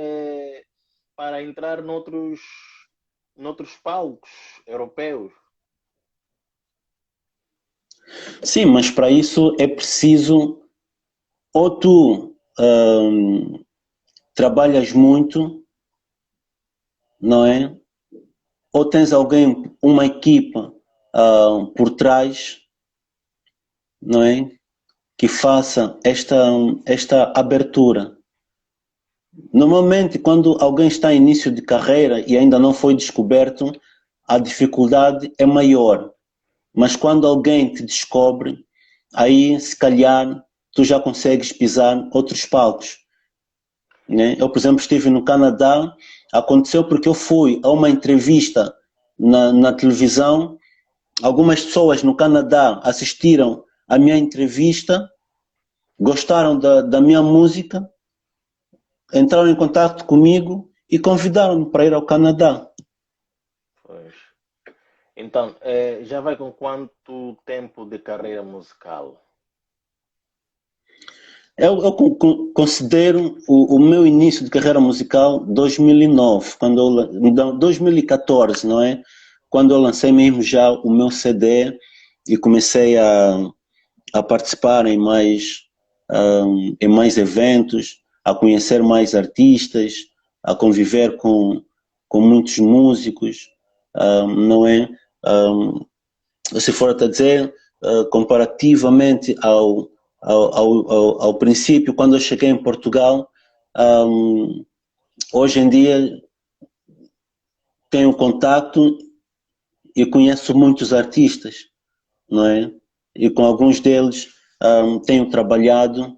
para entrar noutros palcos europeus. Sim, mas para isso é preciso ou tu trabalhas muito, não é? Ou tens alguém, uma equipa por trás, não é? Que faça esta abertura. Normalmente, quando alguém está em início de carreira e ainda não foi descoberto, a dificuldade é maior. Mas quando alguém te descobre, aí se calhar tu já consegues pisar outros palcos. Né? Eu, por exemplo, estive no Canadá, aconteceu porque eu fui a uma entrevista na televisão, algumas pessoas no Canadá assistiram à minha entrevista, gostaram da minha música, entraram em contato comigo e convidaram-me para ir ao Canadá. Pois. Então, já vai com quanto tempo de carreira musical? Eu considero o meu início de carreira musical 2009, não, 2014, não é? Quando eu lancei mesmo já o meu CD e comecei a participar em mais eventos, a conhecer mais artistas, a conviver com muitos músicos, não é? Um, Se for a dizer, comparativamente ao princípio, quando eu cheguei em Portugal, hoje em dia tenho contato e conheço muitos artistas, não é? E com alguns deles tenho trabalhado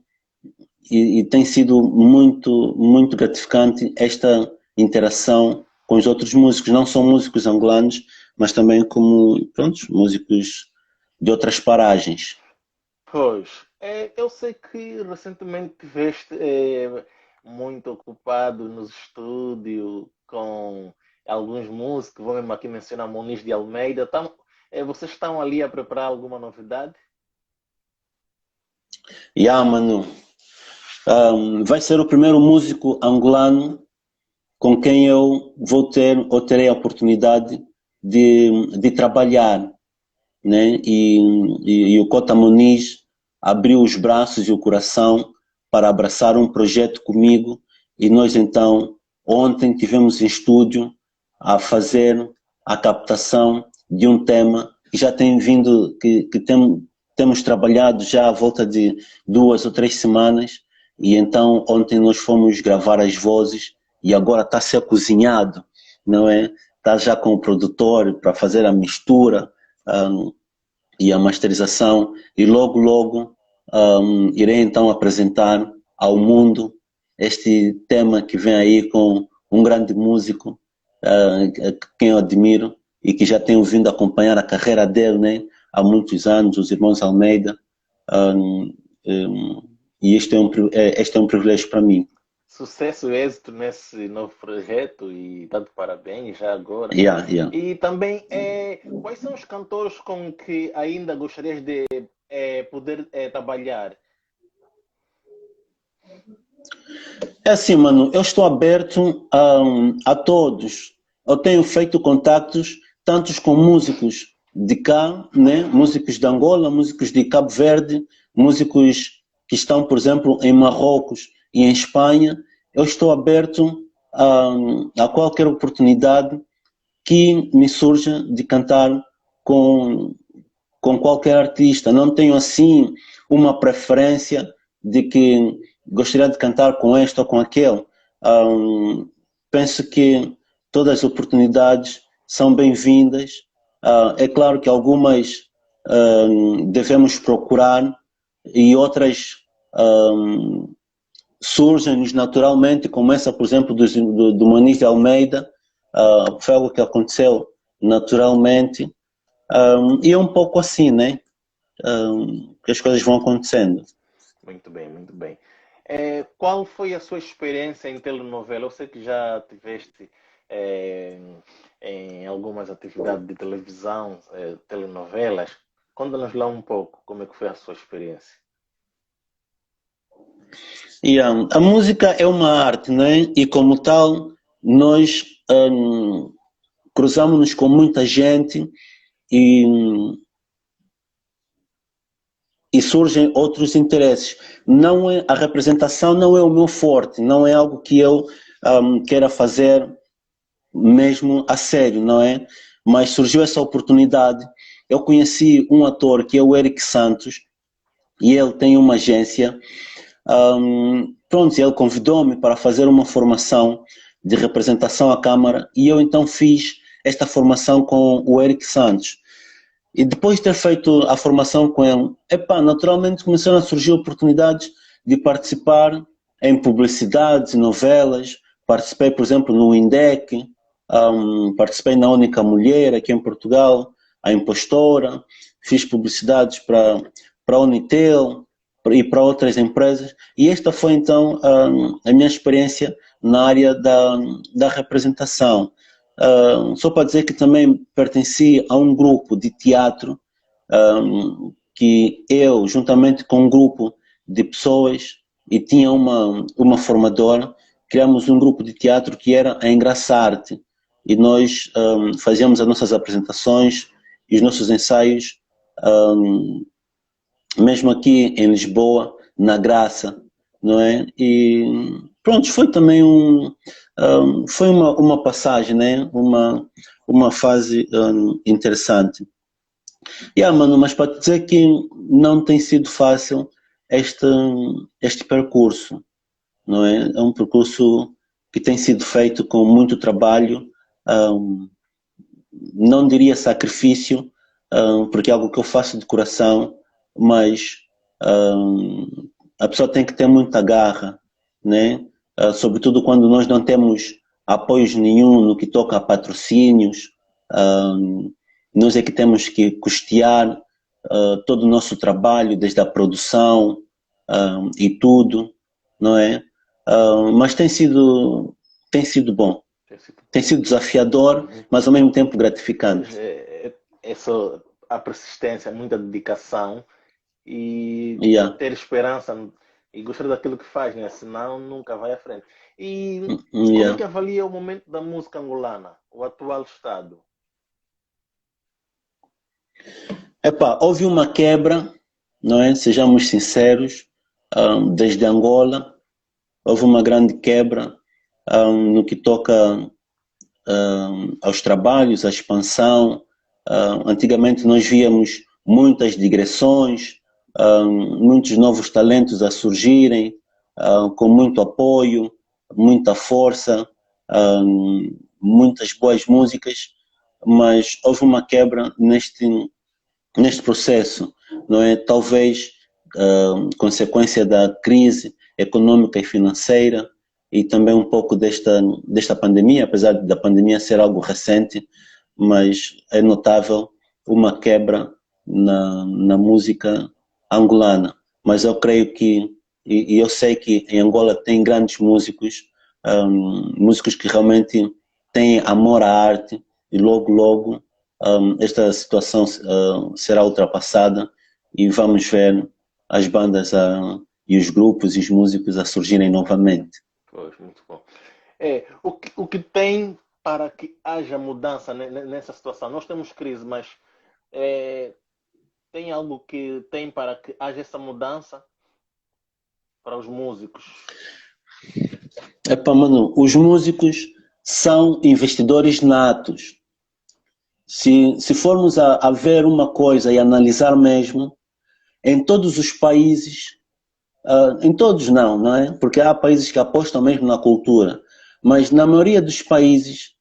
e tem sido muito gratificante esta interação com os outros músicos, não só músicos angolanos, mas também como, pronto, músicos de outras paragens. Pois, eu sei que recentemente estiveste muito ocupado nos estúdios com alguns músicos, vou mesmo aqui mencionar Muniz de Almeida. vocês estão ali a preparar alguma novidade? Mano, vai ser o primeiro músico angolano com quem eu vou ter, ou terei a oportunidade de trabalhar, né? E o Cota Muniz abriu os braços e o coração para abraçar um projeto comigo, e nós então ontem tivemos em estúdio a fazer a captação de um tema que já tem vindo, temos trabalhado já à volta de 2 ou 3 semanas, e então ontem nós fomos gravar as vozes e agora está a ser cozinhado, não é? Está já com o produtor para fazer a mistura e a masterização, e logo logo irei então apresentar ao mundo este tema que vem aí com um grande músico, quem eu admiro e que já tenho vindo acompanhar a carreira dele, né, há muitos anos, os irmãos Almeida, e este é um privilégio para mim. Sucesso e êxito nesse novo projeto e tanto parabéns já agora. Yeah. E também, quais são os cantores com que ainda gostarias de poder trabalhar? É assim, mano, eu estou aberto a todos. Eu tenho feito contactos tantos com músicos de cá, né? Músicos de Angola, músicos de Cabo Verde, músicos que estão, por exemplo, em Marrocos e em Espanha. Eu estou aberto a qualquer oportunidade que me surja de cantar com qualquer artista. Não tenho assim uma preferência de que gostaria de cantar com este ou com aquele. Penso que todas as oportunidades são bem-vindas. É claro que algumas devemos procurar e outras surgem-nos naturalmente, como essa, por exemplo, do Maniz de Almeida. Foi algo que aconteceu naturalmente. E é um pouco assim, né? Que as coisas vão acontecendo. Muito bem, muito bem. Qual foi a sua experiência em telenovela? Eu sei que já tiveste em algumas atividades de televisão, telenovelas. Conta-nos lá um pouco como é que foi a sua experiência. A música é uma arte, né? E como tal, nós cruzamos-nos com muita gente e surgem outros interesses. Não é, a representação não é o meu forte, não é algo que eu queira fazer mesmo a sério, não é? Mas surgiu essa oportunidade. Eu conheci um ator que é o Eric Santos, e ele tem uma agência. Pronto, ele convidou-me para fazer uma formação de representação à Câmara, e eu então fiz esta formação com o Eric Santos. E depois de ter feito a formação com ele, naturalmente começaram a surgir oportunidades de participar em publicidades, novelas. Participei, por exemplo, no INDEC, participei na Única Mulher, aqui em Portugal, a Impostora, fiz publicidades para a Unitel e para outras empresas. E esta foi então a minha experiência na área da representação. Só para dizer que também pertenci a um grupo de teatro que eu, juntamente com um grupo de pessoas, e tinha uma formadora, criamos um grupo de teatro que era a Engraçarte, e nós fazíamos as nossas apresentações e os nossos ensaios mesmo aqui em Lisboa, na Graça, não é? E pronto, foi também foi uma passagem, né? Uma fase interessante. Mano, mas para dizer que não tem sido fácil este percurso, não é? É um percurso que tem sido feito com muito trabalho, não diria sacrifício, porque é algo que eu faço de coração, mas a pessoa tem que ter muita garra, né? Sobretudo quando nós não temos apoios nenhum no que toca a patrocínios. Nós é que temos que custear todo o nosso trabalho, desde a produção e tudo, não é? Mas tem sido bom. Tem sido desafiador, mas ao mesmo tempo gratificante. é só a persistência, muita dedicação e Yeah, ter esperança e gostar daquilo que faz, né? Senão nunca vai à frente. E como é yeah. que avalia o momento da música angolana, o atual estado? Epá, houve uma quebra, não é? Sejamos sinceros, desde Angola, houve uma grande quebra, no que toca, aos trabalhos, à expansão. Antigamente nós víamos muitas digressões, muitos novos talentos a surgirem, com muito apoio, muita força, muitas boas músicas, mas houve uma quebra neste processo, não é? Talvez consequência da crise econômica e financeira e também um pouco desta pandemia, apesar da pandemia ser algo recente, mas é notável uma quebra na música angolana. Mas eu creio que, e eu sei que em Angola tem grandes músicos, músicos que realmente têm amor à arte e logo, logo esta situação será ultrapassada e vamos ver as bandas e os grupos e os músicos a surgirem novamente. Pois, muito bom. O que tem para que haja mudança nessa situação? Nós temos crise, mas é, tem algo que tem para que haja essa mudança para os músicos? Epá, mano, os músicos são investidores natos. Se formos a ver uma coisa e analisar mesmo, em todos os países, em todos não é? Porque há países que apostam mesmo na cultura, mas na maioria dos países,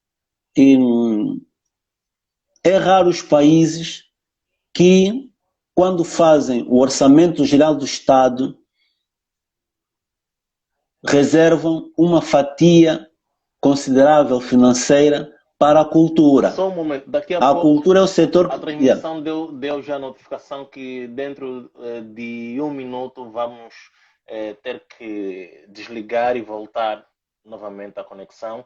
é raro os países que, quando fazem o orçamento geral do Estado, reservam uma fatia considerável financeira para a cultura. Só um momento, daqui a A pouco cultura é o setor a que... Yeah. transmissão deu já a notificação que dentro de um minuto vamos ter que desligar e voltar novamente a conexão.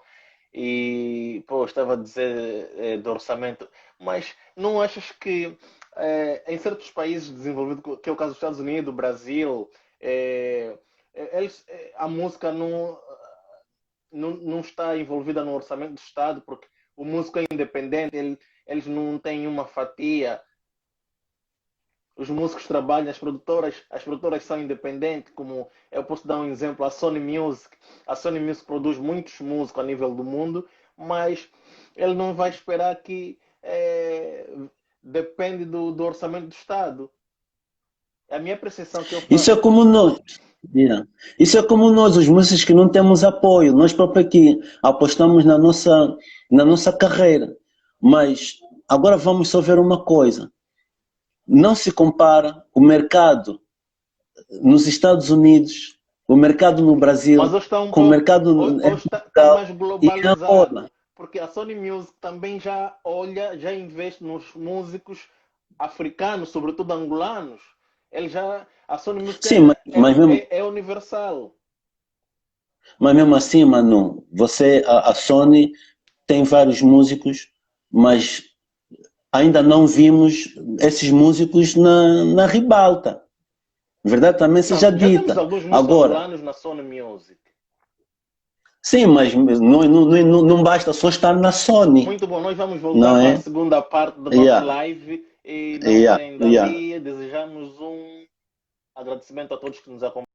E, pô, estava a dizer do orçamento, mas não achas que em certos países desenvolvidos, que é o caso dos Estados Unidos, do Brasil, a música não está envolvida no orçamento do Estado, porque o músico é independente, eles não têm uma fatia. Os músicos trabalham, as produtoras são independentes, como eu posso dar um exemplo, a Sony Music. A Sony Music produz muitos músicos a nível do mundo, mas ele não vai esperar que depende do orçamento do Estado. É a minha percepção que eu Isso é faço. como nós. Yeah. Isso é como nós, os músicos que não temos apoio. Nós próprios aqui apostamos na nossa carreira. Mas agora vamos só ver uma coisa. Não se compara o mercado nos Estados Unidos, o mercado no Mas Brasil, hoje está um com o pouco, mercado hoje em está Portugal mais e em globalizado, Angola. porque a Sony Music também já olha, já investe nos músicos africanos, sobretudo angolanos. A Sony Music Sim, é universal. mas mesmo assim, mano, a Sony tem vários músicos, mas ainda não vimos esses músicos na ribalta. Verdade também seja Não, já temos dita. alguns músicos Agora, angolanos na Sony Music. sim, mas não basta só estar na Sony, Muito bom, nós vamos voltar não para a é? segunda parte da nossa Yeah, live e não yeah, saindo yeah. dali, desejamos um agradecimento a todos que nos acompanham.